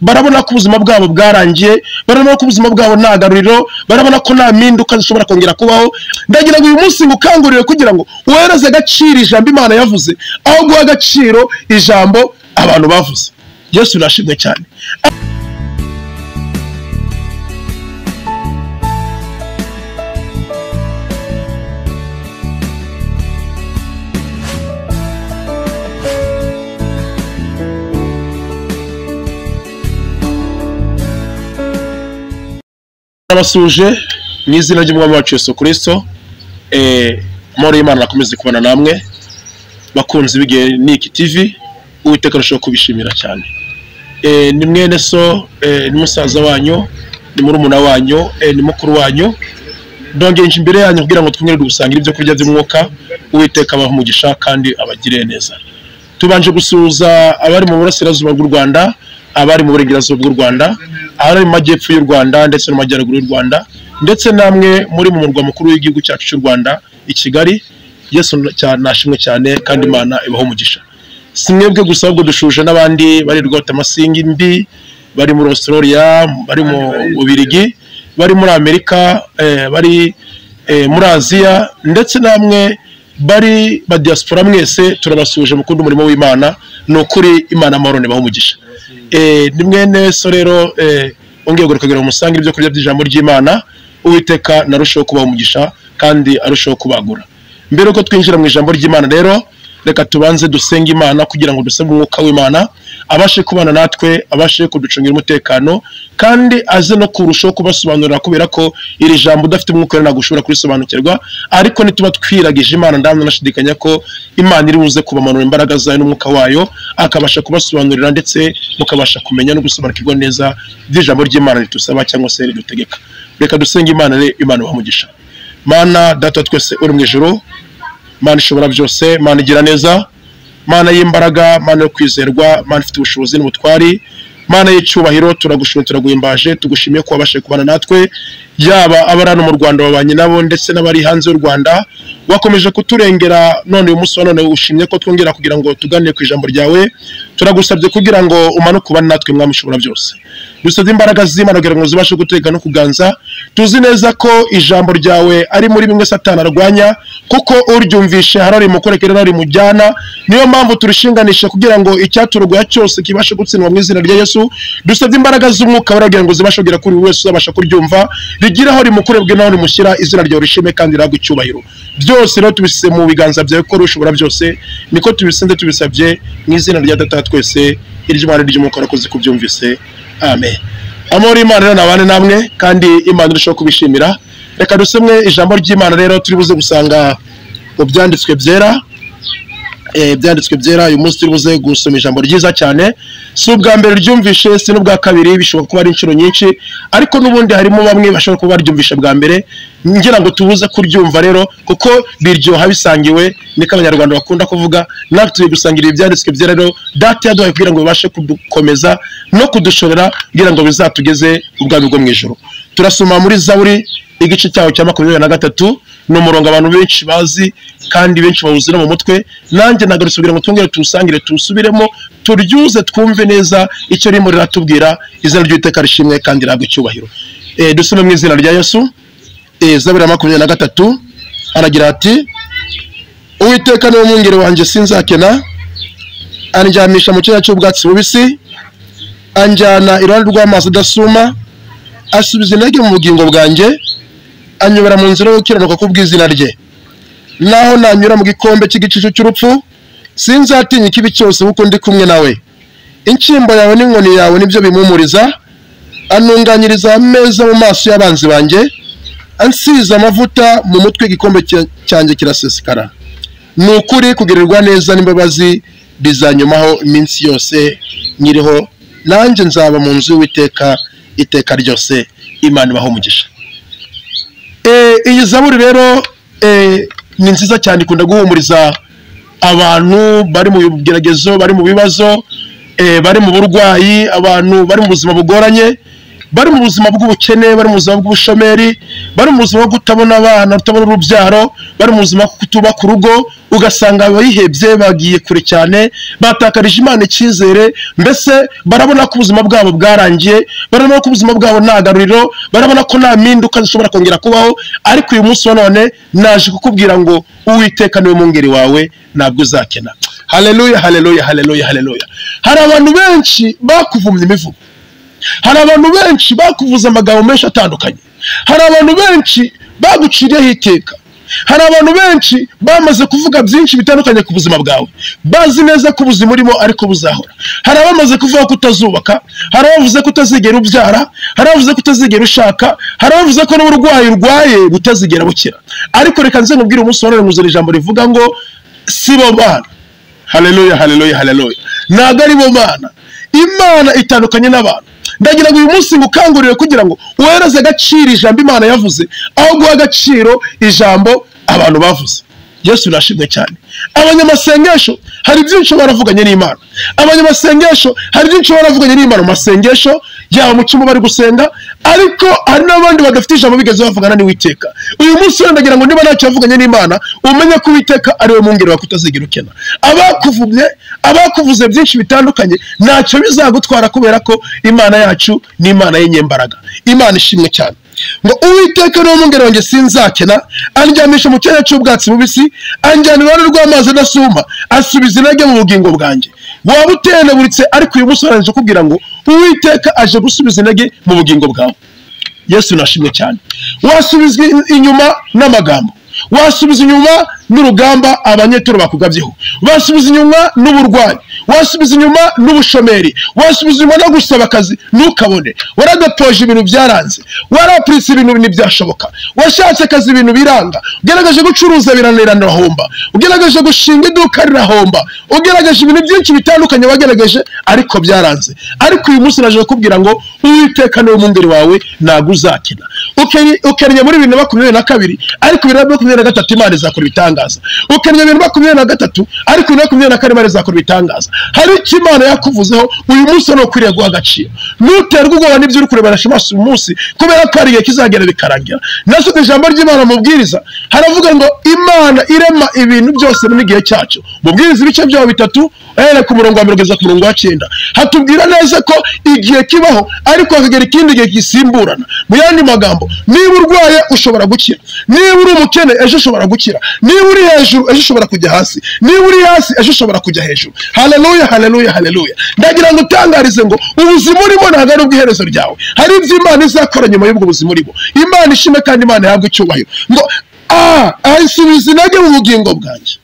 barabona ko ubuzima bwabo bwarangiye, barabona ko ubuzima bwabo nta garuriro, barabona ko nta mpinduka zishobora kongera kubaho. Ndagira ngo uyu munsi ngukangurire kugira ngo uhereze agaciro ijambo Imana yavuze aho guha agaciro ijambo abantu bavuze. Yesu nashimwe cyane. Abasuje mu izina ry'Umwami wacu Yesu Kristo, amahoro y'Imana akomeze kubana namwe bakunzi b'Niki TV. Uwiteka arushaho kubishimira cyane. Ni mwene so, ni musaza wanyu, ni murumuna wanyu, ni mukuru wanyu, ndongeje imbere yanyu kugira ngo twumwere gusangira ibyo kurya by'umwuka. Uwiteka abaha umugisha kandi abagire neza. Tubanje gusuhuza abari mu burasirazuba bw'u Rwanda, abari mu burengerazuba bw'u Rwanda, abari mu majyepfo y'u Rwanda ndetse no mu majyaruguru y'u Rwanda, ndetse namwe muri mu murwa mukuru w'igihugu cyacu cy'u Rwanda i Kigali. Yesu nashimwe cyane kandi Imana ibaho umugisha. Simwebwe gusa ahubwo dushuje n'abandi bari rwota amasingi mbi, bari muri Australia, bari mu Bubiligi, bari muri Amerika, bari muri Aziya, ndetse namwe bari ba diaspora mwese turabasuje mukunda umurimo w'Imana. Nukuri Imana amahoro ibaho umugisha. Ni mwene so rero ongeye gukagira umusangira ibyo kurya by'ijambo ry'Imana. Uwiteka narushaho kubaho umugisha kandi arushaho kubagura. Mbere uko twinjira mu ijambo ry'Imana rero, reka tubanze dusenga Imana kugira ngo dusebe umwuka w'Imana abashe kubana natwe, abashe kuducungira umutekano, kandi aze no kurushaho kubasobanurira, kubera ko iri jambo udafite umwuka rero ntabwo ushobora kurisobanukirwa. Ariko nituba twiragije Imana, ndamwe nashidikanya ko Imana iri buze kubamanura imbaraga zayo n'umwuka wayo, akabasha kubasobanurira ndetse mukabasha kumenya no gusobanukirwa neza iby'ijambo ry'Imana ritusaba cyangwa se ridutegeka. Reka dusenge Imana rero, Imana ibahe umugisha. Mana data twese uri mu ijuru, Mana ishobora byose, Mana igira neza, Mana y'imbaraga, Mana yo kwizerwa, Mana ifite ubushobozi n'ubutwari, Mana y'icyubahiro, turagushimye turaguhimbaje, tugushimiye ko wabashe kubana natwe, yaba abarano mu Rwanda babanye nabo ndetse n'abari hanze y'u Rwanda. Wakomeje kuturengera none uyu munsi wa none ushimye ko twongera kugira ngo tuganire ku ijambo ryawe. Turagusabye kugira ngo umanuke ubane natwe Mwami ishobora byose. Dusabye imbaraga z'Imana kugira ngo zibashe guteka no kuganza. Tuzi neza ko ijambo ryawe ari muri bimwe Satani arwanya, kuko uryumvishe harari mu kurekera ari mujyana. Niyo mpamvu turishinganisha kugira ngo icyaturugoya cyose kibashe gutsindwa mu izina rya Yesu. Dusabye imbaraga z'umwuka waragira ngo zibashe kugera kuri wese uzabasha kuryumva, rigira aho rimukurebwe naho rimushyira, izina ryawe rishime kandi ragwe icyubahiro. Byose rero tubise mu biganza byawe ko ushobora byose, niko tubisenze tubisabye mu izina rya Data twese, iry'Imana ry'umwuka rakoze kubyumvise. Amen. Amahoro y'Imana rero nabane namwe kandi Imana irushaho kubishimira. Reka dusomwe ijambo ry'Imana rero turi buze gusanga mu byanditswe byera. Byanditswe byera uyu munsi turi buze gusoma ijambo ryiza cyane. Si ubwa mbere ryumvishe, si n'ubwa kabiri, bishobora kuba ari inshuro nyinshi, ariko n'ubundi harimo bamwe bashobora kuba baryumvisha bwa mbere. Ngira ngo tubuze kuryumva rero kuko biryoha bisangiwe, niko Abanyarwanda bakunda kuvuga. Natwe tugiye gusangira ibyanditswe byera rero data yaduhaye kugira ngo bibashe kudukomeza no kudushorera kugira ngo bizatugeze ubwami bwo mu ijuru. Turasoma muri Zaburi igice cyaho cya 23 n'umurongo abantu benshi bazi kandi benshi bawuzira mu mutwe. Nanjye nagarutse kugira ngo twongere tusangire, tusubiremo, turyuze twumve neza icyo rimo riratubwira. Izina ry'Uwiteka rishimwe kandi ragwe icyubahiro. Dusome mu izina rya Yesu. Zaburi 23 aragira ati: Uwiteka niwe mwungeri wanjye sinzakena, anjyamisha mu cyanya cy'ubwatsi bubisi, anjyana iruhande rw'amazi adasuma, asubiza intege mu bugingo bwanjye, anyobora mu nzira yo gukiranuka kubw'izina rye. Naho nanyura mu gikombe cy'igicucu cy'urupfu, sinzatinya ikibi cyose kuko ndi kumwe nawe. Inshyimbo yawe n'inkoni yawe nibyo bimumuriza, anunganyiriza ameza mu maso y'abanzi banjye, ansize amavuta mu mutwe, igikombe cyanjye kirasesekara. Ni ukuri kugirirwa neza n'imbabazi bizanyumaho iminsi yose nyiriho, nanjye nzaba mu nzu y'Uwiteka iteka ryose. Imana ibaho umugisha. Iyi Zaburi rero ni nziza cyane, ikunda guhumuriza abantu bari mu bigeragezo, bari mu bibazo, bari mu burwayi, abantu bari mu buzima bugoranye. bari mu buzima bw'ubukene, bari mu buzima bw'ubushomeri, bari mu buzima bwo kutabona abana, kutabona urubyaro, bari mu buzima bwo kutubaka urugo, ugasanga bayihebye, bagiye kure cyane, batakarije Imana icyizere, mbese barabona ko ubuzima bwabo bwarangiye, barabona ko ubuzima bwabo nta garuriro, barabona ko nta mpinduka zishobora kongera kubaho. Ariko uyu munsi wa none naje kukubwira ngo Uwiteka niwe mungeri wawe, ntabwo uzakena. Haleluya, haleluya, haleluya, haleluya. Hari abantu benshi bakuvumye imivugo, hari abantu benshi bakuvuza amagambo menshi atandukanye, hari abantu benshi baguciriyeho iteka, hari abantu benshi bamaze kuvuga byinshi bitandukanye ku buzima bwawe, bazi neza ko ubuzima urimo ariko buzahora. Hari abamaze kuvuga ko utazubaka, hari abavuze ko utazigera ubyara, hari abavuze ko utazigera ushaka, hari abavuze ko n'uburwayi urwaye butazigera bukira. Ariko reka nze nkubwire umunsi wa none nkuzana ijambo rivuga ngo si bo bana. Haleluya, haleluya, haleluya. Ntabwo ari bo bana. Imana itandukanye n'abantu. Ndagira ngo uyu munsi ngukangurire kugira ngo uhereze agaciro ijambo Imana yavuze, aho guha agaciro ijambo abantu bavuze. Yesu nashimwe cyane. Abanyamasengesho hari byinshi baravuganye n'Imana. Abanyamasengesho hari byinshi baravuganye n'Imana mu masengesho yaba mu cyumba bari gusenga, ariko hari n'abandi badafite ijambo bigeze bavugana n'Uwiteka. Uyu munsi ndagira ngo niba ntacyo bavuganye n'Imana, umenye ko Uwiteka ari we mungeri wawe kutazigera ukena. Abakuvumye, abakuvuze byinshi bitandukanye ntacyo bizagutwara, kubera ko Imana yacu ni Imana y'inyembaraga. Imana ishimwe cyane. Ngo Uwiteka niwe mungeri wanjye sinzakena, andyamisha mu cyanya cy'ubwatsi bubisi, anjyana iruhande rw'amazi adasuma, asubiza intege mu bugingo bwanjye. Waba uteneburitse, ariko uyu munsi warangije kubwira ngo Uwiteka aje gusubiza intege mu bugingo bwawe. Yesu nashimwe cyane. Wasubizwa inyuma n'amagambo, wasubiza inyuma n'urugamba abanyetoro bakugabyeho, wasubiza inyuma n'uburwayi, wasubiza inyuma n'ubushomeri, wasubiza inyuma no gusaba akazi ntukabone, waradepoje ibintu byaranze, warapuritse ibintu ntibyashoboka, washatse akazi ibintu biranga, ugerageje gucuruza birananira ndahomba, ugerageje gushinga iduka rirahomba, ugerageje ibintu byinshi bitandukanye wagerageje ariko byaranze. Ariko uyu munsi naje kukubwira ngo Uwiteka niwe mungeri wawe, ntabwo uzakena. Ukennye muri 2022, ariko 2023 Imana izakora ibitangaza. Ukennye 2023, ariko 2024 Imana izakora ibitangaza. Hari icyo Imana yakuvuzeho uyu munsi no kwiriye guha agaciro. Nuterwa ubwoba n'ibyo uri kurebera shimasi uyu munsi, kubera ko ari igihe kizagera bikarangira. Nasomye ijambo ry'Imana mubwiriza, haravuga ngo Imana irema ibintu byose mu gihe cyacu. Mubwiriza ibice byaho 3 ku murongo wa 1 kugeza ku murongo wa 9 hatubwira neza ko igihe kibaho, ariko hakagera ikindi gihe gisimburana. Mu yandi magambo, niba urwaye ushobora gukira, niba uri umukene ejo ushobora gukira, niba uri hejuru ejo ushobora kujya hasi, niba uri hasi ejo ushobora kujya hejuru. Haleluya, haleluya, haleluya. Ndagira ngo utangarize ngo ubuzima urimo ntabwo ari ubw'iherezo ryawe, hari ibyo Imana izakora nyuma y'ubwo buzima urimo. Imana ishime kandi Imana ihabwe icyubahiro. Ngo ayisubiza intege mu bugingo bwanjye.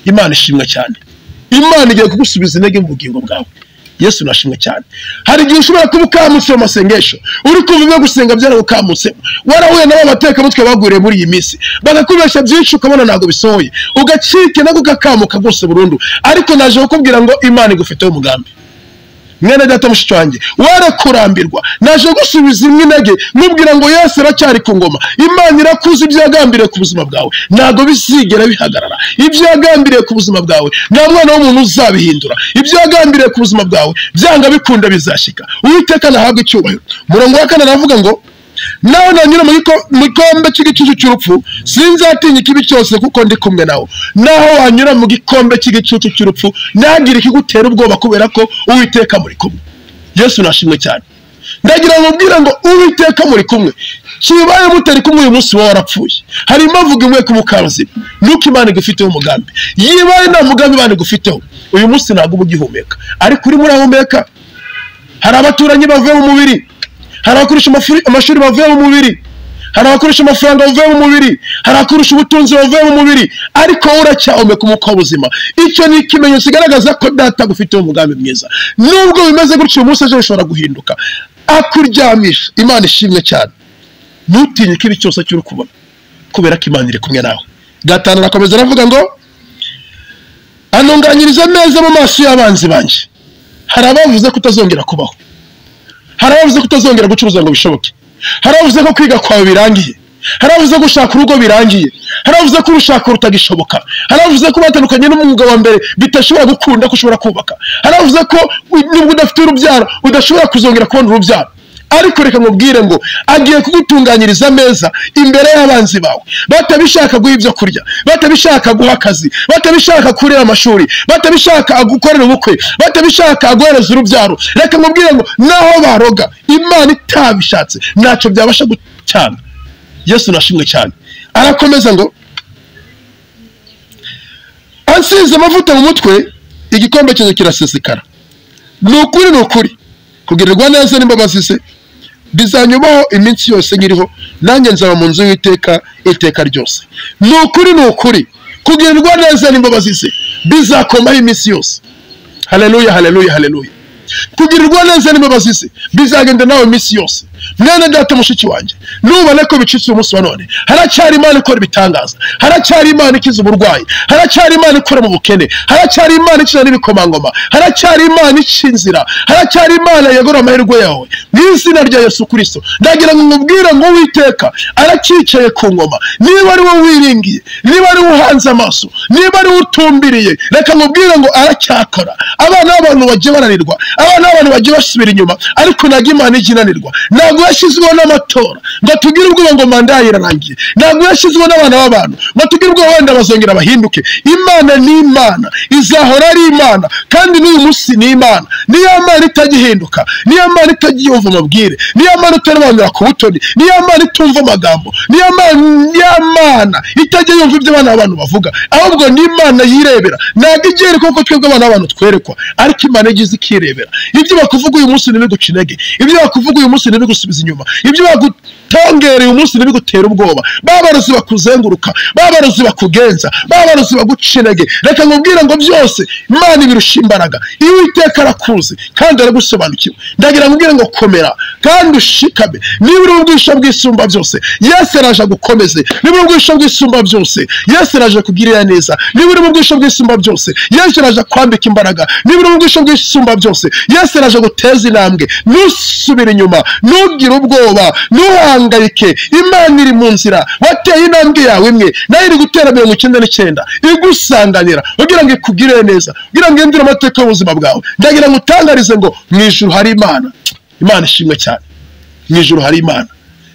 Imana ishimwe cyane. Imana igiye kugusubiza intege mu bugingo bwawe. Yesu nashimwe cyane. Hari igihe ushobora kuba ukamutse mu masengesho, uri kuvuga gusenga byaragukamutse, warahuye nabo bateka mutwe baguriye muri iyi minsi, bagakubesha byinshi ukabona ntago bisohoye, ugacike no gukakamuka gose burundu. Ariko naje kukubwira ngo Imana igufiteho umugambi. Mwene data mushiki wanjye, warakurambirwa, naje gusubiza intege mubwira ngo Yesu aracyari ku ngoma. Imana irakuzi ibyo yagambiriye ku buzima bwawe, ntago bizigera bihagarara. Ibyo yagambiriye ku buzima bwawe nta mwana w'umuntu uzabihindura. Ibyo yagambiriye ku buzima bwawe byanga bikunda bizashika. Uwiteka nahabwe icyubahiro. Murongo wa 4 aravuga ngo nawe nanyura mu gikombe cy'igicucu cy'urupfu, sinzatinya ikibi cyose kuko ndi kumwe nawe. Naho wanyura mu gikombe cy'igicucu cy'urupfu, ntagire ikigutera ubwoba, kubera ko Uwiteka muri kumwe. Yesu nashimwe cyane. Ndagira ngo mbwira ngo Uwiteka muri kumwe. Kibaye mutari kumwe uyu munsi warapfuye. Hari impamvu imwe ku mukazi, nuko Imana igufiteho umugambi. Yibaye nta mugambi Imana igufiteho, uyu munsi ntabwo ubugihumeka, ariko uri murahumeka. Hari abaturanyi bavuye mu mubiri, hari abakoresha amashuri bavuye mu mubiri, hari abakoresha amafaranga bavuye mu mubiri, hari abakoresha ubutunzi bavuye mu mubiri, ariko uracyahumeka umwuka w'ubuzima. Icyo ni ikimenyetso kigaragaza ko Data agufiteho umugambi mwiza. Nubwo bimeze gutyo, umunsi ejo bishobora guhinduka, akuryamisha. Imana ishimwe cyane. Ntutinye ikibi cyose cy'uri kubona, kubera ko Imana iri kumwe nawe. 5 arakomeza aravuga ngo anunganyiriza neza mu maso y'abanzi banje. Hari abavuze ko utazongera kubaho, hari abavuze ko utazongera gucuruza ngo bishoboke, hari abavuze ko kwiga kwawe birangiye, hari abavuze ko ushaka urugo birangiye, hari abavuze ko urushaka rutagishoboka, hari abavuze ko batandukanye n'umwuga wa mbere bitashobora gukunda ko ushobora kubaka, hari abavuze ko nibwo udafite urubyaro udashobora kuzongera kubona urubyaro. ariko reka nkubwire ngo agiye kugutunganyiriza ameza imbere y'abanzi bawe, batabishaka guha ibyo kurya, batabishaka guha akazi, batabishaka kurera amashuri, batabishaka gukorera ubukwe, batabishaka guhereza urubyaro. Reka nkubwire ngo naho baroga Imana itabishatse ntacyo byabasha gucyana. Yesu nashimwe cyane. Arakomeza ngo ansize amavuta mu mutwe, igikombe cyanjye kirasesekara. Ni ukuri kugirirwa neza n'imbabazi ze bizanyubaho iminsi yose nkiriho, nanjye nzaba mu nzu y'Uwiteka iteka ryose. Ni ukuri kugirirwa neza n'imbabazi ze bizakomaho iminsi yose. Haleluya, haleluya, haleluya. Kugirirwa neza n'imbabazi ze bizagenda nawe iminsi yose. Mwana data mushiki wanjye, nubone ko bicitse umunsi wa none, haracyari Imana ikora ibitangaza, haracyari Imana ikiza uburwayi, haracyari Imana ikora mu bukene, haracyari Imana ikiza n'ibikomangoma, haracyari Imana ica inzira, haracyari Imana yagura amahirwe yawe. Mu izina rya Yesu Kristo ndagira ngo nkubwire ngo Uwiteka arakicaye ku ngoma. Niba ari wowe wiringiye, niba ari wowe uhanze amaso, niba ari wowe utumbiriye, reka nkubwire ngo aracyakora. Abana b'abantu bagiye bananirwa, abana b'abantu bagiye basubira inyuma, ariko ntabwo Imana ijya inanirwa. Ntabwo yashyizweho n'amatora ngo tugire ubwoba ngo manda irarangiye. Ntabwo yashyizweho n'abana b'abantu ngo tugire ubwoba wenda bazongera bahinduke. Imana ni Imana, izahora ari Imana, kandi n'uyu munsi ni Imana. Niyo Mana itagihinduka, niyo Mana itagiyumva amabwire, niyo Mana utarobanura ku butoni, niyo Mana itumva amagambo, niyo Mana itajya yumva ibyo abana b'abantu bavuga, ahubwo ni Imana yirebera. Ntabwo igiye koko twebwe abana b'abantu twerekwa, ariko Imana igize ikirebera. Ibyo bakuvuga uyu munsi ntibiguca intege, ibyo bakuvuga uyu munsi ntibigusubiza inyuma, ibyo bagutongereye uyu munsi ntibigutera ubwoba. Babarozi bakuzenguruka, babarozi bakugenza, babarozi baguca intege, reka nkubwire ngo byose Imana ibirusha imbaraga. Uwiteka arakuzi kandi aragusobanukiwe. Ndagira nkubwire ngo komera kandi ushikame. Niba uri mu bwisho bw'isumba byose, Yesu araje gukomeze. Niba uri mu bwisho bw'isumba byose, Yesu araje kugirira neza. Niba uri mu bwisho bw'isumba byose, Yesu araje kwambika imbaraga. Niba uri mu bwisho bw'isumba byose, Yesu araje guteza intambwe. Nusubire inyuma, ntugire ubwoba, ntuhangayike. Imana iri mu nzira. Wateye intambwe yawe imwe, nayo iri gutera 99 igusanganira kugira ngo ikugirire neza, kugira ngo ihindure amateka y'ubuzima bwawe. Ndagira ngo utangarize ngo mu ijuru hari Imana. Imana ishimwe cyane. Mu ijuru hari Imana.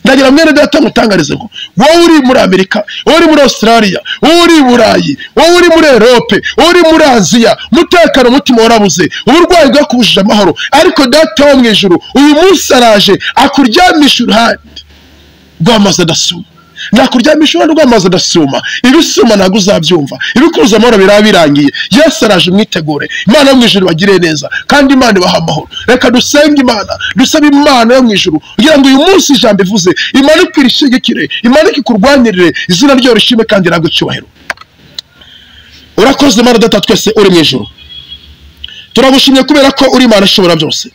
Ndagira mwene data mutangarize ngo wowe uri muri Amerika, wowe uri muri Australia, wowe uri Burayi, wowe uri muri Europe, wowe uri muri Aziya, mutekano mutima warabuze, uburwayi bwakubujije amahoro, ariko data wo mu ijuru uyu munsi araje akuryamisha uruhande rw'amazi adasuma. Nakuryamisha uruhande rw'amazi adasuma. Ibisuma ntabwo uzabyumva, ibikuza amahoro biraba birangiye. Yesu araje mwitegure. Imana yo mu ijuru bagire neza kandi Imana ibaha amahoro. Reka dusenge Imana, dusabe Imana yo mu ijuru kugira ngo uyu munsi ijambo ivuze Imana ikwirishigikire, Imana ikurwanirire, izina ryo rishime kandi ragwe cyubahiro. Urakoze Mana data twese uri mu ijuru. Turagushimye kubera ko uri Imana ishobora byose.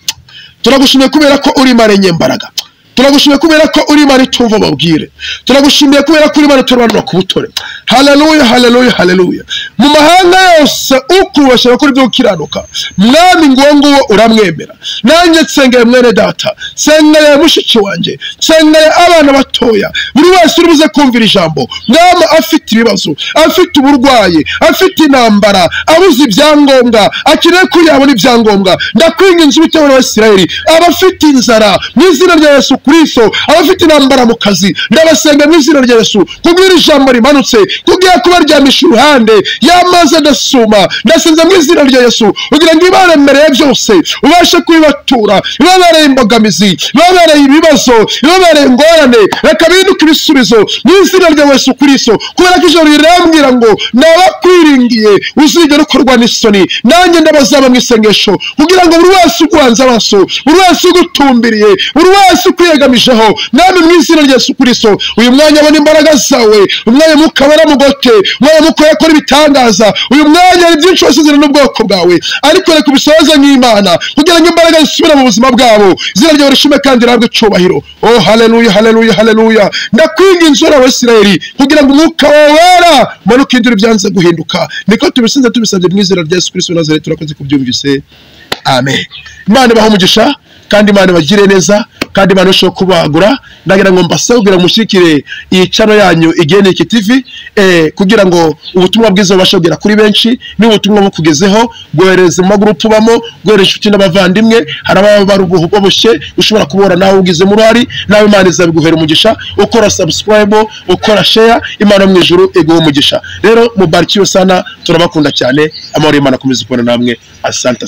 Turagushimye kubera ko uri Imana nyembaraga. Turagushimiye kubera ko uri Imana itumva amabwire. Turagushimiye kubera ko uri Imana iturobanura ku butore. Haleluya, haleluya, haleluya. Mu mahanga yose ukubashaka kuri byo gukiranuka, mwami nguwo uramwemera. Nanjye nsengeye mwene data, nsengeye mushiki wanjye, nsengeye abana batoya, buri wese uri buze kumvira ijambo. Mwami afite ibibazo, afite uburwayi, afite intambara, abuze ibyangombwa, akeneye ko yabona ibyangombwa, ndakwinginze Uwiteka wa Isirayeli, abafite inzara mu izina rya Yesu Kristo, abafite intambara mu kazi, ndabasenga mu izina rya Yesu kubwira ijambo rimanutse, kugira kubaryamisha uruhande y'amazi adasuma. Ndasenze mu izina rya Yesu kugira ngo ibaremereye byose ubashe kubibatura, ibabereye imbogamizi, ibabereye ibibazo, ibabereye ingorane, reka bihinduke ibisubizo mu izina rya Yesu Kristo. Kubera ko ijoro rirambwira ngo nabakwiringiye uzigera ukorwa n'isoni. Nanjye ndabazaba mu isengesho kugira ngo buri wese uguhanze amaso, buri wese ugutumbiriye, buri wese ukwiyegamijeho, nami mu izina rya Yesu Kristo uyu mwanya abona imbaraga zawe, umwanya mukabara mugote, umwanya mukora kora ibitangaza, uyu mwanya ari byinshi wasizana n'ubwoko bwawe, ariko reka ubisohoze nk'Imana kugira ngo imbaraga zisubire mu buzima bwabo, izina ryawe rishime kandi rihabwe icyubahiro. Oh haleluya, haleluya, haleluya. Ndakwinginze uri Abisirayeli kugira ngo umwuka wawe wera manuke indura ibyanze guhinduka. Niko tubisinze tubisabye mu izina rya Yesu Kristo Nazareti, turakoze kubyumvise. Amen. Imana ibahe umugisha kandi Imana bagire neza. kandi Imana ishobora kubagura. Ndagira ngo mbasabe kugira ngo mushikire iyi channel yanyu Igeniki TV kugira ngo ubutumwa bwiza bubashe kugera kuri benshi, n'ubutumwa bukugezeho gohereza mu magroup bamo, gohereza inshuti n'abavandimwe. Haraba barubushye ushobora kubora nawe ugize murari, nawe Imana izabiguhera umugisha. Ukora subscribe, ukora share, Imana mu ijuru iguhe umugisha. Rero mubarikiwe sana, turabakunda cyane. Amahoro y'Imana akomeze kubana namwe. Asante.